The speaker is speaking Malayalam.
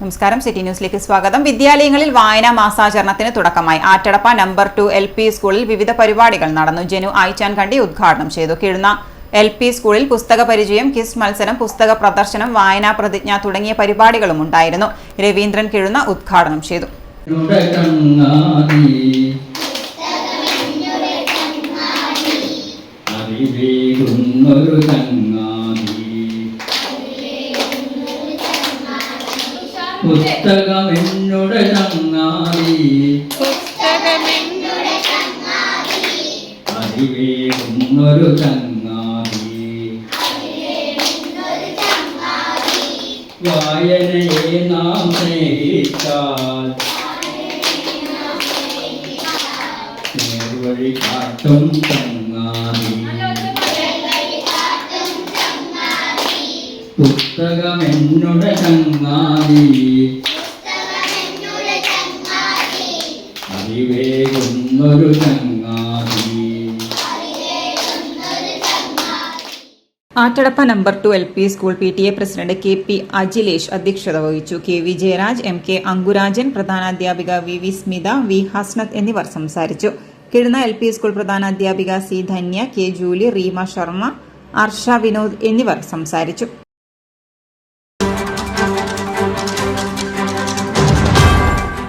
നമസ്കാരം. സിറ്റി ന്യൂസിലേക്ക് സ്വാഗതം. വിദ്യാലയങ്ങളിൽ വായനാ മാസാചരണത്തിന് തുടക്കമായി. ആറ്റടപ്പ നമ്പർ 2 LP സ്കൂളിൽ വിവിധ പരിപാടികൾ നടന്നു. ജനു ആയിച്ചാൻ കണ്ടി ഉദ്ഘാടനം ചെയ്തു. കിഴുന്ന LP സ്കൂളിൽ പുസ്തക പരിചയം, ക്വിസ് മത്സരം, പുസ്തക പ്രദർശനം, വായനാ പ്രതിജ്ഞ തുടങ്ങിയ പരിപാടികളും ഉണ്ടായിരുന്നു. രവീന്ദ്രൻ കിഴുന്ന ഉദ്ഘാടനം ചെയ്തു. പുസ്തകമെന്നുടെ ചങ്ങാതി, അറിവേകുന്നൊരു ചങ്ങാതി, വായനയെ നാം സ്നേഹിച്ചാൽ നേർവഴി കാട്ടും ചങ്ങാതി. പുസ്തകമെന്നുടെ ചങ്ങാതി, അറിവേകുന്നൊരു ചങ്ങാതി. Attadappa number 2 LP school PTA president KP Ajilesh അധ്യക്ഷത വഹിച്ചു. KV Jayaraj, MK അങ്കുരാജൻ, പ്രധാനാധ്യാപിക VV Smitha, V Hasnath എന്നിവർ സംസാരിച്ചു. കിഴുന്ന LP സ്കൂൾ പ്രധാനാധ്യാപിക C Dhanya, K Julie, Reema Sharma, Arsha Vinod എന്നിവർ സംസാരിച്ചു.